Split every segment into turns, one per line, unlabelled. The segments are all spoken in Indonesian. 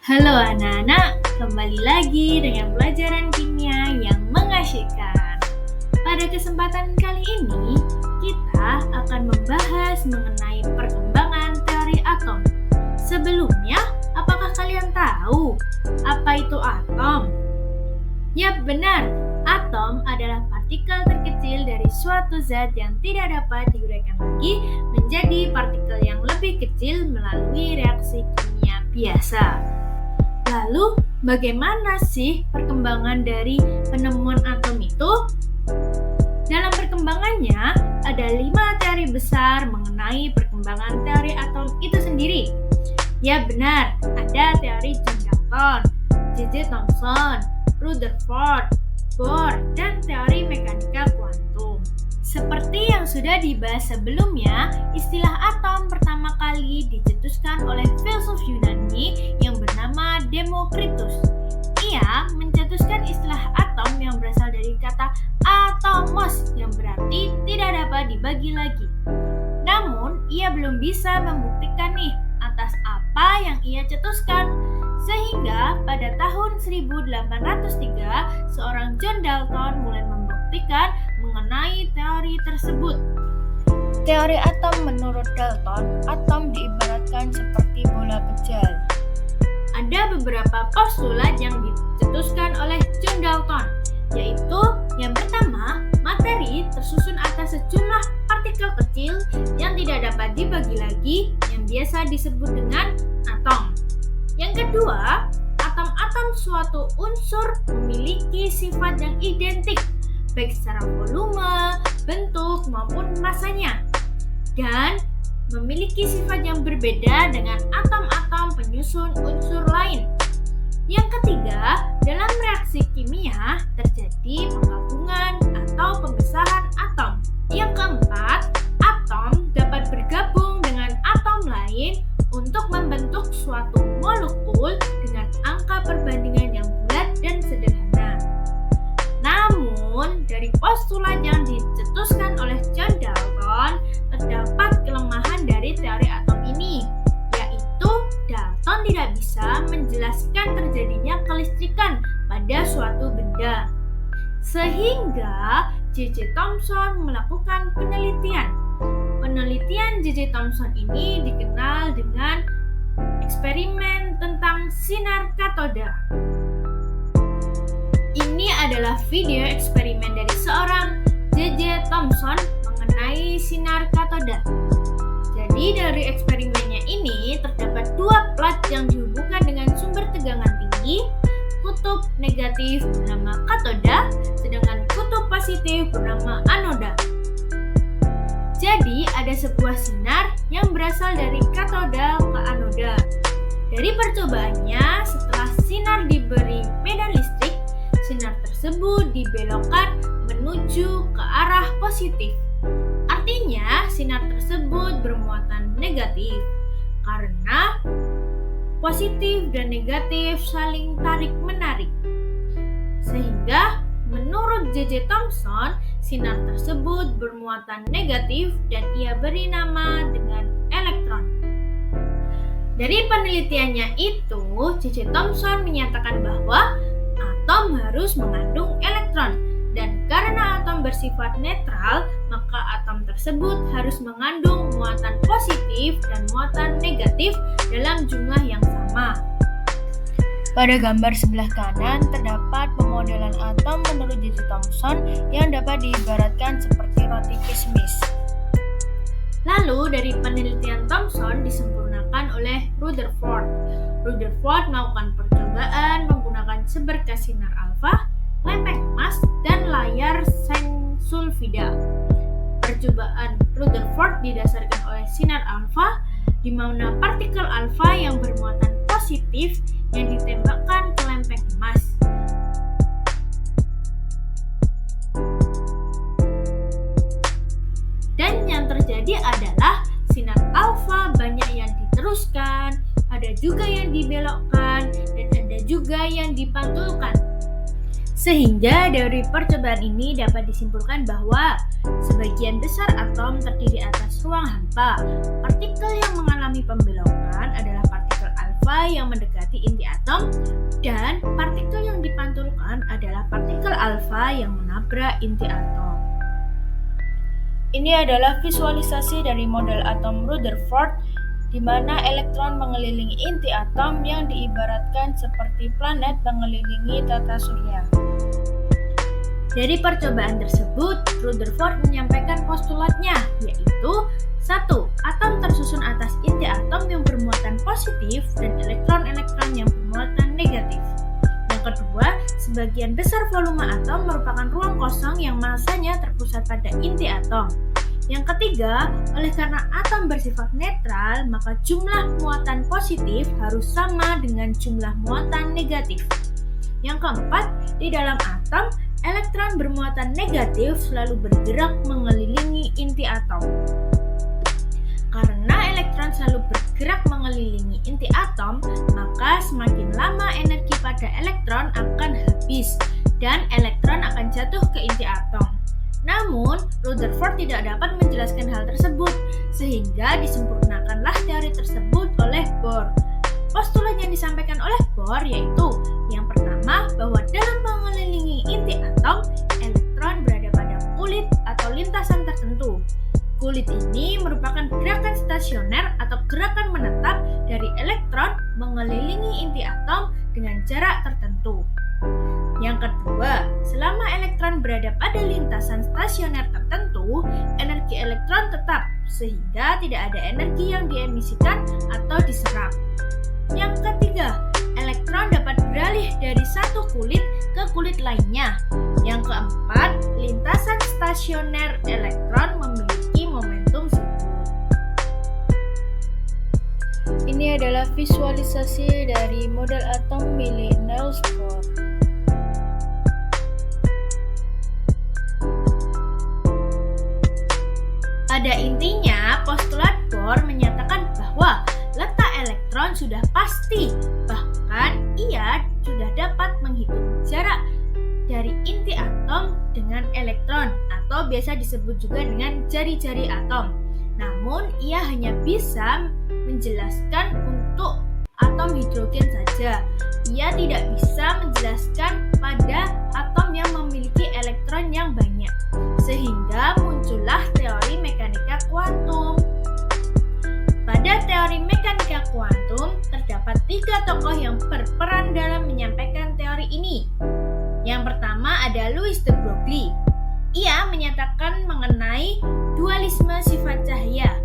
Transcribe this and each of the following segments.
Halo anak-anak, kembali lagi dengan pelajaran kimia yang mengasyikkan. Pada kesempatan kali ini, kita akan membahas mengenai perkembangan teori atom. Sebelumnya, apakah kalian tahu apa itu atom? Yap, benar. Atom adalah partikel terkecil dari suatu zat yang tidak dapat diuraikan lagi menjadi partikel yang lebih kecil melalui reaksi kimia biasa. Lalu, bagaimana sih perkembangan dari penemuan atom itu? Dalam perkembangannya, ada 5 teori besar mengenai perkembangan teori atom itu sendiri. Ya benar, ada teori John Dalton, J.J. Thomson, Rutherford, Bohr, dan teori mekanika kuantum. Seperti yang sudah dibahas sebelumnya, istilah atom pertama kali dicetuskan oleh filsuf Yunani yang bernama Demokritus. Ia mencetuskan istilah atom yang berasal dari kata atomos yang berarti tidak dapat dibagi lagi. Namun, ia belum bisa membuktikan atas apa yang ia cetuskan. Sehingga pada tahun 1803, seorang John Dalton mulai membuktikan mengenai teori tersebut. Teori atom menurut Dalton, atom diibaratkan seperti bola kecil. Ada beberapa postulat yang dicetuskan oleh John Dalton, yaitu yang pertama, materi tersusun atas sejumlah partikel kecil yang tidak dapat dibagi lagi yang biasa disebut dengan atom. Yang kedua, atom-atom suatu unsur memiliki sifat yang identik, baik secara volume, bentuk, maupun masanya, dan memiliki sifat yang berbeda dengan atom-atom penyusun unsur lain. Yang ketiga, dalam reaksi kimia terjadi penggabungan atau pemisahan atom. Yang keempat, atom dapat bergabung dengan atom lain untuk membentuk suatu molekul dengan angka perbandingan yang bulat dan sederhana. Namun, dari postulat yang dicetuskan oleh John Dalton, terdapat kelemahan dari teori atom ini, yaitu Dalton tidak bisa menjelaskan terjadinya kelistrikan pada suatu benda. Sehingga J.J. Thomson melakukan penelitian. Penelitian J.J. Thomson ini dikenal dengan eksperimen tentang sinar katoda. Ini adalah video eksperimen dari seorang J.J. Thomson mengenai sinar katoda. Jadi dari eksperimennya ini terdapat 2 plat yang dihubungkan dengan sumber tegangan tinggi. Kutub negatif bernama katoda, sedangkan kutub positif bernama anoda. Jadi ada sebuah sinar yang berasal dari katoda ke anoda. Dari percobaannya, setelah sinar diberi medan listrik, sinar tersebut dibelokkan menuju ke arah positif. Artinya, sinar tersebut bermuatan negatif karena positif dan negatif saling tarik-menarik. Sehingga, menurut J.J. Thomson, sinar tersebut bermuatan negatif dan ia beri nama dengan elektron. Dari penelitiannya itu, J.J. Thomson menyatakan bahwa atom harus mengandung elektron, dan karena atom bersifat netral, maka atom tersebut harus mengandung muatan positif dan muatan negatif dalam jumlah yang sama. Pada gambar sebelah kanan terdapat pemodelan atom menurut J.J. Thomson yang dapat diibaratkan seperti roti kismis. Lalu dari penelitian Thomson disempurnakan oleh Rutherford. Rutherford melakukan percobaan menggunakan seberkas sinar alfa, lempeng emas, dan layar seng-sulfida. Percobaan Rutherford didasarkan oleh sinar alfa, di mana partikel alfa yang bermuatan positif yang ditembakkan ke lempeng emas. Dan yang terjadi adalah sinar alfa banyak yang diteruskan, ada juga yang dibelokkan, dan ada juga yang dipantulkan. Sehingga dari percobaan ini dapat disimpulkan bahwa sebagian besar atom terdiri atas ruang hampa. Partikel yang mengalami pembelokan adalah partikel alfa alfa yang mendekati inti atom, dan partikel yang dipantulkan adalah partikel alfa yang menabrak inti atom. Ini adalah visualisasi dari model atom Rutherford, di mana elektron mengelilingi inti atom yang diibaratkan seperti planet mengelilingi tata surya. Dari percobaan tersebut, Rutherford menyampaikan postulatnya, yaitu 1. Atom tersusun atas inti atom yang bermuatan positif dan elektron-elektron yang bermuatan negatif. Yang kedua, sebagian besar volume atom merupakan ruang kosong yang masanya terpusat pada inti atom. Yang ketiga, oleh karena atom bersifat netral, maka jumlah muatan positif harus sama dengan jumlah muatan negatif. Yang keempat, di dalam atom, elektron bermuatan negatif selalu bergerak mengelilingi inti atom. Karena elektron selalu bergerak mengelilingi inti atom, maka semakin lama energi pada elektron akan habis dan elektron akan jatuh ke inti atom. Namun, Rutherford tidak dapat menjelaskan hal tersebut, sehingga disempurnakanlah teori tersebut oleh Bohr. Postulat yang disampaikan oleh Bohr yaitu yang pertama, bahwa dalam mengelilingi inti atom, elektron berada pada kulit atau lintasan tertentu. Kulit ini merupakan gerakan stasioner atau gerakan menetap dari elektron mengelilingi inti atom dengan jarak tertentu. Yang kedua, selama elektron berada pada lintasan stasioner tertentu, energi elektron tetap, sehingga tidak ada energi yang diemisikan atau diserap. Yang ketiga, elektron dapat beralih dari satu kulit ke kulit lainnya. Yang keempat, lintasan stasioner elektron memiliki momentum subur. Ini adalah visualisasi dari model atom milik Niels Bohr. Pada intinya, postulat Bohr menyatakan bahwa letak elektron sudah pasti, bahkan ia sudah dapat menghitung jarak dari inti atom dengan elektron, atau biasa disebut juga dengan jari-jari atom. Namun, ia hanya bisa menjelaskan untuk atom hidrogen saja. Ia tidak bisa menjelaskan pada atom yang memiliki elektron yang banyak, sehingga muncullah teori mekanika kuantum. Pada teori mekanika kuantum, terdapat 3 tokoh yang berperan dalam menyampaikan teori ini. Yang pertama ada Louis de Broglie. Ia menyatakan mengenai dualisme sifat cahaya,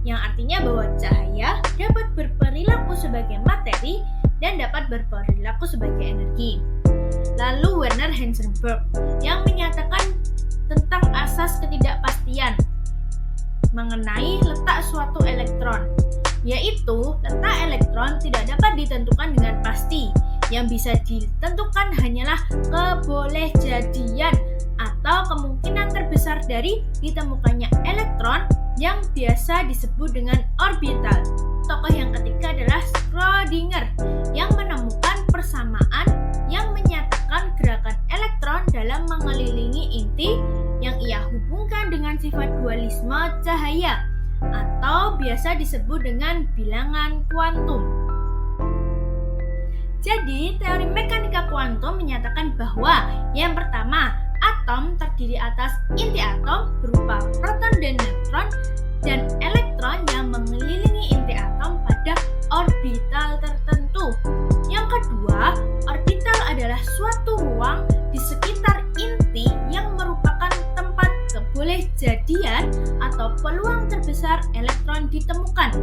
yang artinya bahwa cahaya dapat berperilaku sebagai materi dan dapat berperilaku sebagai energi. Lalu Werner Heisenberg yang menyatakan tentang asas ketidakpastian mengenai letak suatu elektron, yaitu letak elektron tidak dapat ditentukan dengan pasti. Yang bisa ditentukan hanyalah kebolehjadian atau kemungkinan terbesar dari ditemukannya elektron yang biasa disebut dengan orbital. Tokoh yang ketiga adalah Schrödinger yang menemukan persamaan yang menyatakan gerakan elektron dalam mengelilingi inti yang ia hubungkan dengan sifat dualisme cahaya atau biasa disebut dengan bilangan kuantum. Jadi, teori mekanika kuantum menyatakan bahwa yang pertama, atom terdiri atas inti atom berupa proton dan neutron dan elektron yang mengelilingi inti atom pada orbital tertentu. Yang kedua, orbital adalah suatu ruang di sekitar inti yang merupakan tempat kebolehjadian atau peluang terbesar elektron ditemukan.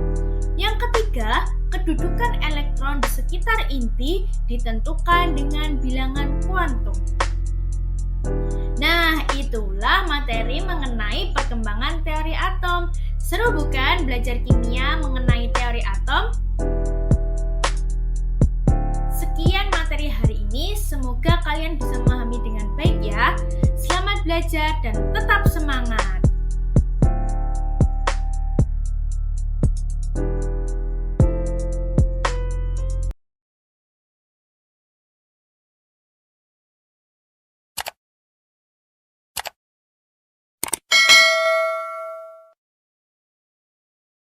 Yang ketiga, kedudukan elektron di sekitar inti ditentukan dengan bilangan kuantum. Nah, itulah materi mengenai perkembangan teori atom. Seru bukan belajar kimia mengenai teori atom? Sekian materi hari ini, semoga kalian bisa memahami dengan baik ya. Selamat belajar dan tetap semangat.